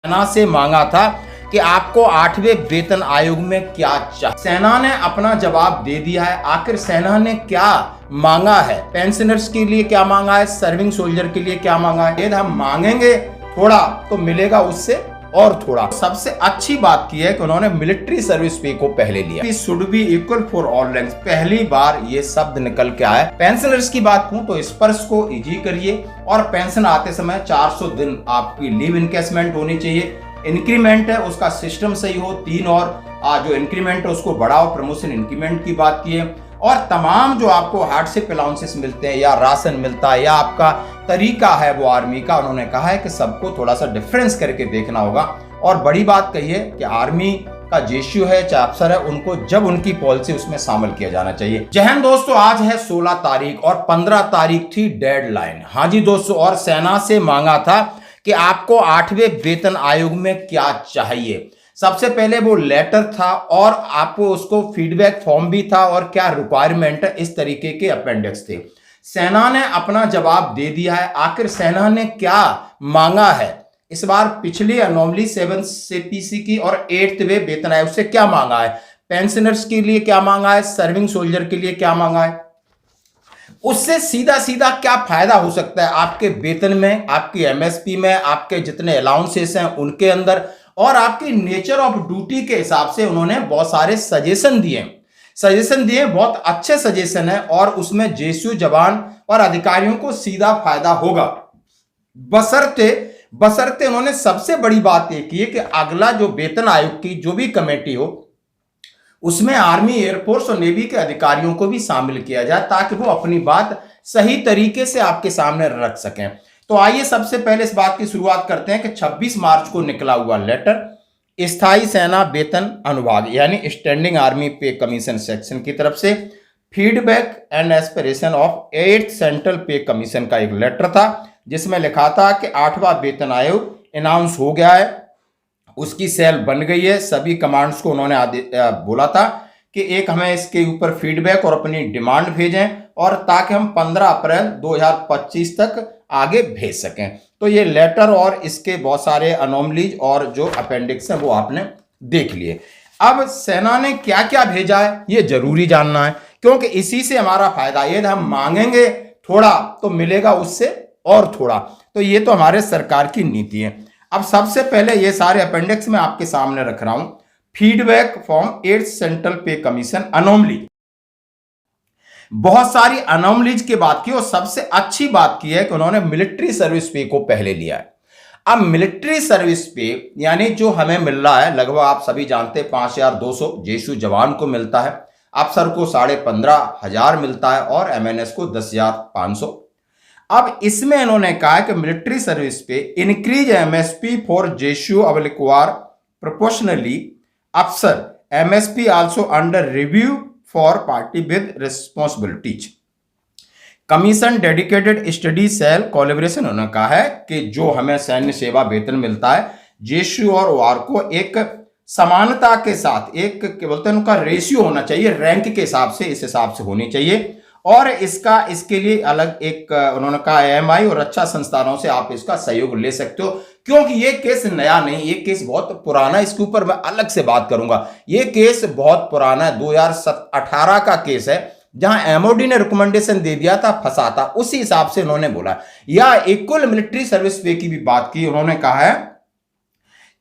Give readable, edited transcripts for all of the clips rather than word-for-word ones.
सेना से मांगा था कि आपको 8वें वेतन आयोग में क्या चाहिए। सेना ने अपना जवाब दे दिया है। आखिर सेना ने क्या मांगा है, पेंशनर्स के लिए क्या मांगा है, सर्विंग सोल्जर के लिए क्या मांगा है। यदि हम मांगेंगे थोड़ा तो मिलेगा उससे और थोड़ा। सबसे अच्छी बात की है कि उन्होंने मिलिट्री सर्विस पे को पहले लिया। Should be equal for all ranks, पहली बार ये शब्द निकल के आया। पेंशनर्स की बात कहूं तो स्पर्श को इजी करिए और पेंशन आते समय 400 दिन आपकी लीव इनकेसमेंट होनी चाहिए। इंक्रीमेंट है उसका सिस्टम सही हो, 3 और जो इंक्रीमेंट है उसको बढ़ाओ, प्रमोशन इंक्रीमेंट की बात की है। और तमाम जो आपको हार्डशिप अलाउंसेस मिलते हैं या राशन मिलता है या आपका तरीका है वो आर्मी का, उन्होंने कहा है कि सबको थोड़ा सा डिफरेंस करके देखना होगा। और बड़ी बात कही है कि आर्मी का जेसीयू है चाहे अफसर है, उनको जब उनकी पॉलिसी उसमें शामिल किया जाना चाहिए। जय हिंद दोस्तों, आज है 16 तारीख और 15 तारीख थी डेडलाइन। हाँ जी दोस्तों, और सेना से मांगा था कि आपको 8वें वेतन आयोग में क्या चाहिए। सबसे पहले वो लेटर था और आपको उसको फीडबैक फॉर्म भी था और क्या रिक्वायरमेंट है, इस तरीके के अपेंडिक्स थे। सेना ने अपना जवाब दे दिया है। आखिर सेना ने क्या मांगा है इस बार, पिछली अनोमली 7 CPC की और 8वें वेतन आयोग से क्या मांगा है, पेंशनर्स के लिए क्या मांगा है, सर्विंग सोल्जर के लिए क्या मांगा है, उससे सीधा सीधा क्या फायदा हो सकता है आपके वेतन में, आपकी एमएसपी में, आपके जितने अलाउंसेस हैं उनके अंदर, और आपकी नेचर ऑफ ड्यूटी के हिसाब से उन्होंने बहुत सारे सजेशन दिए। बहुत अच्छे सजेशन है और उसमें जेसीयू जवान और अधिकारियों को सीधा फायदा होगा, बशर्ते उन्होंने सबसे बड़ी बात यह की है कि अगला जो वेतन आयोग की जो भी कमेटी हो उसमें आर्मी, एयरफोर्स और नेवी के अधिकारियों को भी शामिल किया जाए ताकि वो अपनी बात सही तरीके से आपके सामने रख सकें। तो आइए सबसे पहले इस बात की शुरुआत करते हैं कि 26 मार्च को निकला हुआ लेटर स्थायी सेना वेतन अनुभाग यानी स्टैंडिंग आर्मी पे कमीशन सेक्शन की तरफ से feedback and aspiration of 8th central पे कमीशन का एक लेटर था जिसमें लिखा था कि 8वां वेतन आयोग अनाउंस हो गया है, उसकी सेल बन गई है। सभी कमांड्स को उन्होंने बोला था कि एक हमें इसके ऊपर फीडबैक और अपनी डिमांड भेजें और ताकि हम 15 अप्रैल 2025 तक आगे भेज सकें। तो ये लेटर और इसके बहुत सारे अनोमलीज और जो अपेंडिक्स हैं वो आपने देख लिए। अब सेना ने क्या क्या भेजा है ये जरूरी जानना है क्योंकि इसी से हमारा फायदा है। यदि हम मांगेंगे थोड़ा तो मिलेगा उससे और थोड़ा, तो ये तो हमारे सरकार की नीति है। अब सबसे पहले ये सारे अपेंडिक्स में आपके सामने रख रहा हूं। फीडबैक फॉर्म 8th सेंट्रल पे कमीशन अनोमली, बहुत सारी अनोमलीज की बात की और सबसे अच्छी बात की है कि उन्होंने मिलिट्री सर्विस पे को पहले लिया है। अब मिलिट्री सर्विस पे यानी जो हमें मिल रहा है लगभग आप सभी जानते हैं 5200 जेसीयू जवान को मिलता है, अफसर को 15,500 मिलता है और एमएनएस को 10,500। अब इसमें इन्होंने कहा कि military service pay increase MSP for JCU अवलिक्वार प्रोपोर्शनली, अफसर MSP also under review for party with responsibilities, commission dedicated study cell collaboration. उन्होंने कहा है कि जो हमें सैन्य सेवा वेतन मिलता है जेसीयू और वार को एक समानता के साथ, एक बोलते हैं उनका रेशियो होना चाहिए, रैंक के हिसाब से, इस हिसाब से होनी चाहिए। और इसके लिए अलग एक उन्होंने कहा एएमआई और रक्षा संस्थानों से आप इसका सहयोग ले सकते हो क्योंकि ये केस नया नहीं, ये केस बहुत पुराना है। इसके ऊपर मैं अलग से बात करूंगा। ये केस बहुत पुराना है, 2018 का केस है जहां एमओडी ने रिकमेंडेशन दे दिया था, फंसा था, उसी हिसाब से उन्होंने बोला। या इक्वल मिलिट्री सर्विस पे की भी बात की, उन्होंने कहा है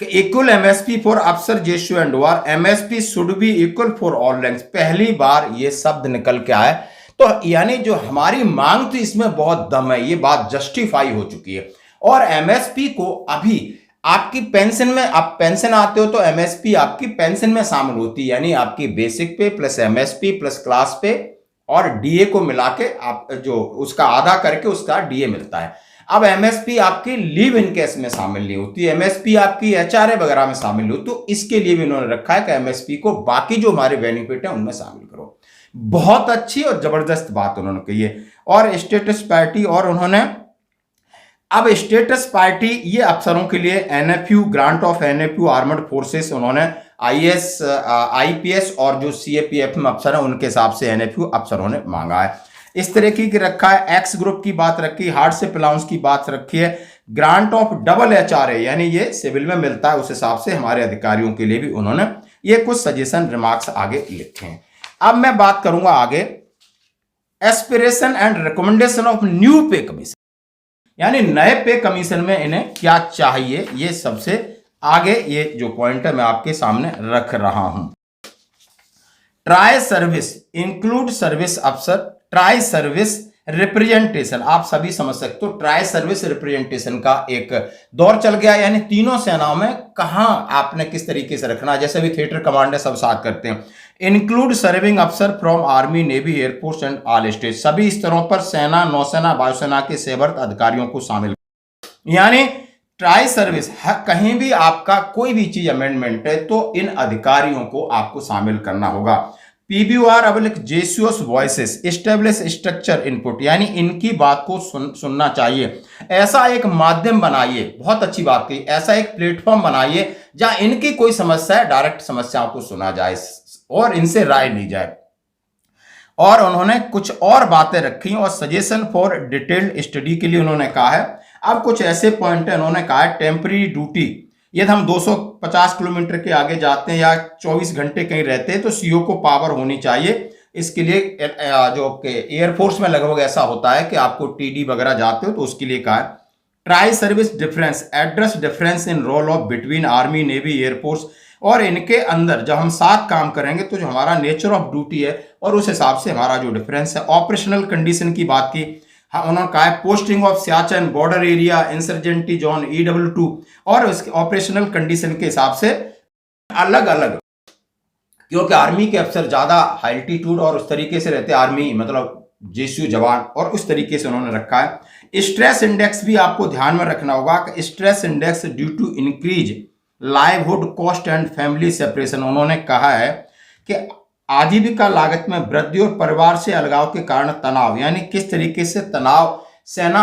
कि इक्वल एमएसपी फॉर अफसर JCO and war, MSP should be equal for all ranks, पहली बार ये शब्द निकल के आया। तो यानी जो हमारी मांग थी इसमें बहुत दम है, ये बात जस्टिफाई हो चुकी है। और एमएसपी को अभी आपकी पेंशन में, आप पेंशन आते हो तो एमएसपी आपकी पेंशन में शामिल होती है, यानी आपकी बेसिक पे प्लस एमएसपी प्लस क्लास पे और डीए को मिला के आप जो उसका आधा करके उसका डीए मिलता है। अब एमएसपी आपकी लीव इनकेस में शामिल नहीं होती, एमएसपी आपकी एचआरए वगैरह में शामिल होती, तो इसके लिए भी उन्होंने रखा है कि एमएसपी को बाकी जो हमारे बेनिफिट है उनमें शामिल करो। बहुत अच्छी और जबरदस्त बात उन्होंने कही है। और स्टेटस पार्टी, और उन्होंने अब स्टेटस पार्टी ये अफसरों के लिए NFU, grant of NFU armoured forces, उन्होंने आईएएस आईपीएस और जो सीएपीएफ में अफसर है उनके हिसाब से एनएफयू अफसरों ने मांगा है। इस तरह की रखा है। एक्स ग्रुप की बात रखी, हार्डशिप अलाउंस की बात रखी है, ग्रांट ऑफ डबल HRA यानी ये सिविल में मिलता है, उस हिसाब से हमारे अधिकारियों के लिए भी उन्होंने ये कुछ सजेशन रिमार्क्स आगे लिखे हैं। अब मैं बात करूंगा आगे aspiration and recommendation of new पे कमीशन, यानी नए पे कमीशन में इन्हें क्या चाहिए, ये सबसे आगे ये जो पॉइंट है मैं आपके सामने रख रहा हूं। ट्राई सर्विस इंक्लूड सर्विस अफसर, ट्राई सर्विस रिप्रेजेंटेशन, आप सभी समझ सकते हो ट्राई सर्विस रिप्रेजेंटेशन का एक दौर चल गया, यानी तीनों सेनाओं में कहां आपने किस तरीके से रखना, जैसे भी थिएटर कमांडर सब साथ करते हैं। इंक्लूड सर्विंग अफसर from army, navy, air force and all state, सभी स्तरों पर सेना, नौसेना, वायुसेना के सेवारत अधिकारियों को शामिल, यानी ट्राई सर्विस कहीं भी आपका कोई भी चीज अमेंडमेंट है तो इन अधिकारियों को आपको शामिल करना होगा। PBOR जेसियस वॉइसेस एस्टेब्लिश स्ट्रक्चर इनपुट, यानी इनकी बात को सुनना चाहिए। ऐसा एक माध्यम बनाइए, बहुत अच्छी बात की, ऐसा एक प्लेटफॉर्म बनाइए जहां इनकी कोई समस्या है डायरेक्ट समस्याओं को सुना जाए और इनसे राय ली जाए। और उन्होंने कुछ और बातें रखी और सजेशन फॉर डिटेल्ड स्टडी के लिए उन्होंने कहा है। अब कुछ ऐसे पॉइंट है, उन्होंने कहा है टेम्पररी ड्यूटी, यदि हम 250 किलोमीटर के आगे जाते हैं या 24 घंटे कहीं रहते हैं तो CO को पावर होनी चाहिए। इसके लिए जो एयरफोर्स में लगभग ऐसा होता है कि आपको TD वगैरह जाते हो तो उसके लिए कहा है। Tri service difference address difference in role of between army, navy, air force, और इनके अंदर जब हम साथ काम करेंगे तो जो हमारा नेचर ऑफ ड्यूटी है और उस हिसाब से हमारा जो डिफरेंस है। ऑपरेशनल कंडीशन की बात की, हाँ उन्होंने कहा है posting of Siachen, border area, insurgency zone, EW2, और उसके ऑपरेशनल कंडीशन के हिसाब से अलग अलग, क्योंकि आर्मी के अफसर ज्यादा हाई एल्टीट्यूड और उस तरीके से रहते, आर्मी मतलब JSU जवान, और उस तरीके से उन्होंने रखा है। स्ट्रेस इंडेक्स भी आपको ध्यान में रखना होगा कि stress index due to increase livelihood cost and family separation, उन्होंने कहा है कि आजीविका लागत में वृद्धि और परिवार से अलगाव के कारण तनाव, यानी किस तरीके से तनाव सेना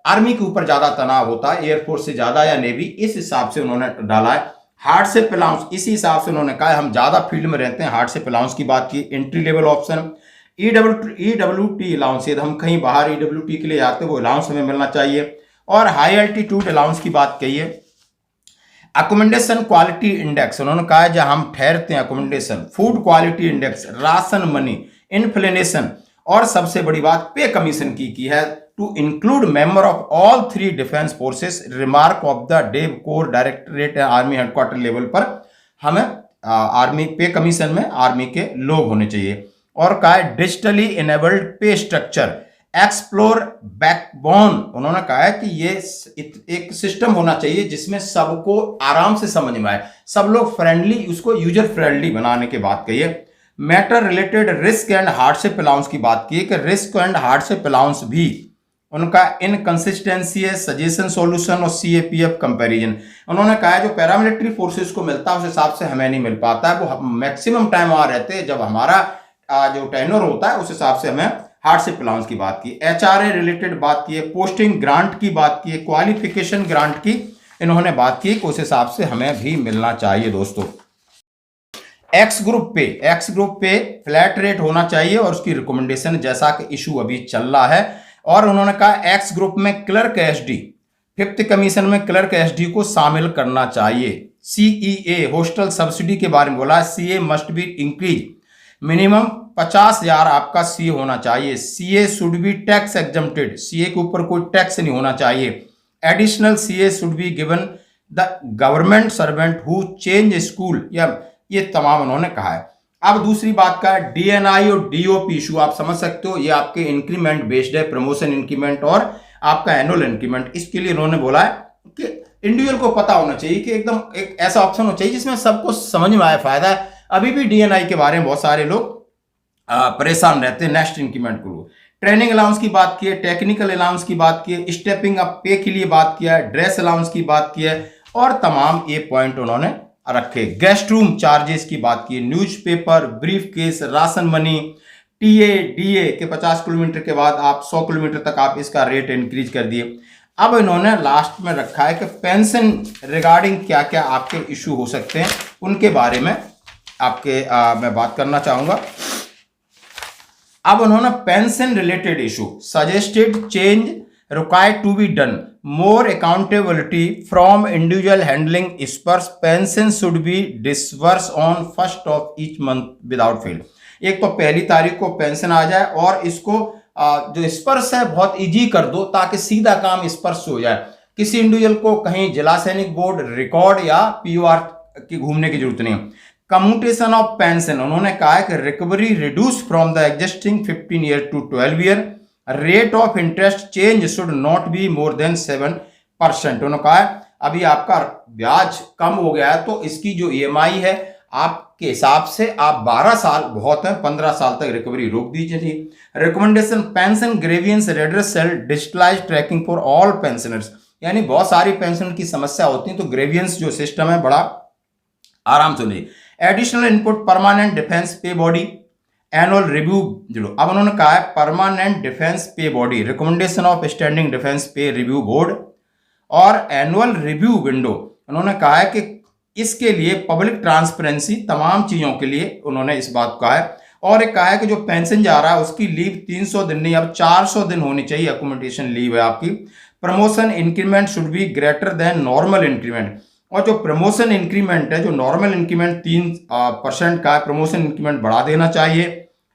आर्मी के ऊपर ज्यादा तनाव होता है एयरफोर्स से ज्यादा या नेवी, इस हिसाब से उन्होंने डाला है। हार्डशिप अलाउंस, इसी हिसाब से उन्होंने कहा है हम ज्यादा फील्ड में रहते हैं, हार्डशिप अलाउंस की बात की। Entry level option EWT allowance, यदि हम कहीं बाहर EWT के लिए जाते हैं वो अलाउंस हमें मिलना चाहिए। और हाई एल्टीट्यूड अलाउंस की बात कही है। अकोमोडेशन क्वालिटी इंडेक्स, उन्होंने कहा है जहां हम ठहरते हैं accommodation, food quality index, ration money, inflation, और सबसे बड़ी बात पे कमीशन की है to include member of all 3 defence forces, remark of the dev core directorate army headquarters level पर हमें आर्मी पे कमीशन में आर्मी के लोग होने चाहिए। और कहा है डिजिटली इनेबल्ड पे स्ट्रक्चर, एक्सप्लोर बैकबोन, उन्होंने कहा है कि ये एक सिस्टम होना चाहिए जिसमें सबको आराम से समझ में आए, सब लोग फ्रेंडली, उसको यूजर फ्रेंडली बनाने की बात कही है। Matter related risk and hardship allowance की बात की है कि रिस्क एंड हार्डशिप अलाउंस भी उनका इनकंसिस्टेंसी है, सजेशन सॉल्यूशन और CAPF कंपैरिजन, उन्होंने कहा है जो पैरामिलिट्री फोर्सेस को मिलता है उस हिसाब से हमें नहीं मिल पाता है, वो मैक्सिमम टाइम वहां रहते हैं, जब हमारा जो टेन्योर होता है उस हिसाब से हमें हार्डशिप अलाउंस की बात की। HRA रिलेटेड बात की है, पोस्टिंग ग्रांट की बात की है, क्वालिफिकेशन ग्रांट की इन्होंने बात की, उस हिसाब से हमें भी मिलना चाहिए दोस्तों। एक्स ग्रुप पे फ्लैट रेट होना चाहिए और उसकी रिकमेंडेशन जैसा कि इशू अभी चल रहा है। और उन्होंने कहा एक्स ग्रुप में क्लर्क SD, 5th कमीशन में क्लर्क SD को शामिल करना चाहिए। CEA हॉस्टल सब्सिडी के बारे में बोला, CA must be increase, minimum 50,000 आपका CA होना चाहिए। CA should be tax exempted, CA के ऊपर कोई टैक्स नहीं होना चाहिए। Additional CA should be given the government servant who change school, या ये तमाम उन्होंने कहा है। अब दूसरी बात का DNI और DOP इशू आप समझ सकते हो, ये आपके इंक्रीमेंट बेस्ड है, प्रमोशन इंक्रीमेंट और आपका एनुअल इंक्रीमेंट। इसके लिए उन्होंने बोला है कि इंडिविजुअल को पता होना चाहिए कि एकदम एक ऐसा ऑप्शन होना चाहिए जिसमें सबको समझ में आए फायदा है। अभी भी DNI के बारे में बहुत सारे लोग परेशान रहते हैं नेक्स्ट इंक्रीमेंट को। ट्रेनिंग अलाउंस की बात की है, टेक्निकल अलाउंस की बात की है, स्टेपिंग अप पे के लिए बात किया है, ड्रेस अलाउंस की बात की है, और तमाम ये पॉइंट उन्होंने रखे। गेस्ट रूम चार्जेस की बात की, newspaper, brief case, ration money, TA DA के 50 किलोमीटर के बाद आप 100 किलोमीटर तक आप इसका रेट इंक्रीज कर दिए। अब इन्होंने लास्ट में रखा है कि पेंशन रिगार्डिंग क्या क्या आपके इशू हो सकते हैं उनके बारे में आपके मैं बात करना चाहूंगा। अब उन्होंने pension related issue suggested change required to be done more accountability from individual handling Sparsh pension should be disbursed on first of each month without fail. एक तो पहली तारीख को पेंशन आ जाए और इसको जो स्पर्श है बहुत इजी कर दो ताकि सीधा काम स्पर्श हो जाए, किसी इंडिविजुअल को कहीं जिला सैनिक बोर्ड रिकॉर्ड या पीओआर की घूमने की जरूरत नहीं। कम्यूटेशन ऑफ पेंशन उन्होंने कहा है कि recovery reduce from the existing 15 year to 12 year, rate of interest change should not be more than 7%। उन्होंने कहा है अभी आपका ब्याज कम हो गया है तो इसकी जो ईएमआई है आपके हिसाब से आप 12 साल बहुत है, 15 साल तक रिकवरी रोक दीजिए। Recommendation pension grievance redressal digitalise tracking for all pensioners, यानी बहुत सारी पेंशन की समस्या होती है तो ग्रेवियंस जो सिस्टम है बड़ा आराम से नहीं। एडिशनल इनपुट परमानेंट डिफेंस पे बॉडी एनुअल रिव्यू जुड़ो। अब उन्होंने कहा है परमानेंट डिफेंस पे body recommendation of standing defence पे रिव्यू बोर्ड और एनुअल रिव्यू विंडो। उन्होंने कहा है कि इसके लिए पब्लिक ट्रांसपेरेंसी तमाम चीजों के लिए उन्होंने इस बात को कहा है। और एक कहा है कि जो पेंशन जा रहा है उसकी लीव 300 दिन नहीं अब 400 दिन होनी चाहिए, अकोमोडेशन लीव है आपकी। Promotion increment should be greater than normal increment, और जो प्रमोशन इंक्रीमेंट है जो नॉर्मल इंक्रीमेंट 3% का है, प्रमोशन इंक्रीमेंट बढ़ा देना चाहिए।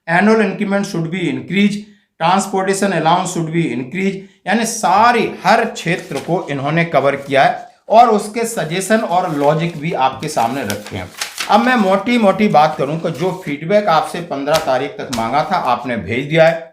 Annual increment should be increase, transportation allowance should be increase, यानी सारी हर क्षेत्र को इन्होंने कवर किया है और उसके सजेशन और लॉजिक भी आपके सामने रखे हैं। अब मैं मोटी मोटी बात करूं कि जो फीडबैक आपसे 15 तारीख तक मांगा था आपने भेज दिया है।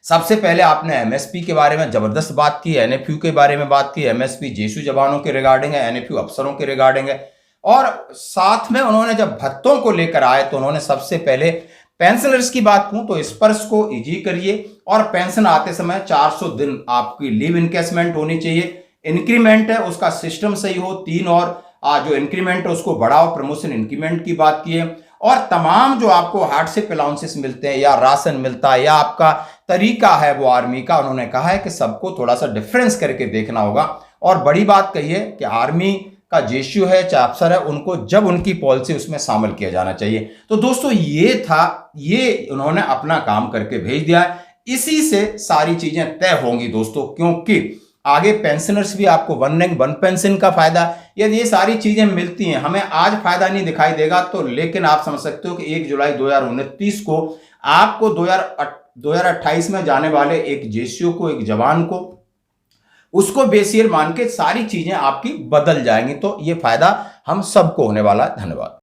सबसे पहले आपने एमएसपी के बारे में जबरदस्त बात की, एनएफयू के बारे में बात की। एमएसपी जेसू जवानों के रिगार्डिंग है, एनएफयू अफसरों के रिगार्डिंग है, और साथ में उन्होंने जब भत्तों को लेकर आए तो उन्होंने सबसे पहले पेंशनर्स की बात कहूं तो स्पर्श को इजी करिए और पेंशन आते समय 400 दिन आपकी लीव इनकेसमेंट होनी चाहिए। इंक्रीमेंट है उसका सिस्टम सही हो, 3 और जो इंक्रीमेंट है उसको बढ़ाओ, प्रमोशन इंक्रीमेंट की बात की है। और तमाम जो आपको हार्डशिप अलाउंसेस मिलते हैं या राशन मिलता है या आपका तरीका है वो आर्मी का, उन्होंने कहा है कि सबको थोड़ा सा डिफरेंस करके देखना होगा। और बड़ी बात कही है कि आर्मी का जेशू है चाहे अफसर है उनको जब उनकी पॉलिसी उसमें शामिल किया जाना चाहिए। तो दोस्तों ये था, ये उन्होंने अपना काम करके भेज दिया है। इसी से सारी चीजें तय होंगी दोस्तों, क्योंकि आगे पेंशनर्स भी आपको वन रैंक वन पेंशन का फायदा, यदि ये सारी चीजें मिलती हैं हमें आज फायदा नहीं दिखाई देगा तो, लेकिन आप समझ सकते हो कि 1 जुलाई 2029 को आपको 2028 में जाने वाले एक जेसीओ को, एक जवान को, उसको बेस ईयर मान के सारी चीजें आपकी बदल जाएंगी। तो ये फायदा हम सबको होने वाला है। धन्यवाद।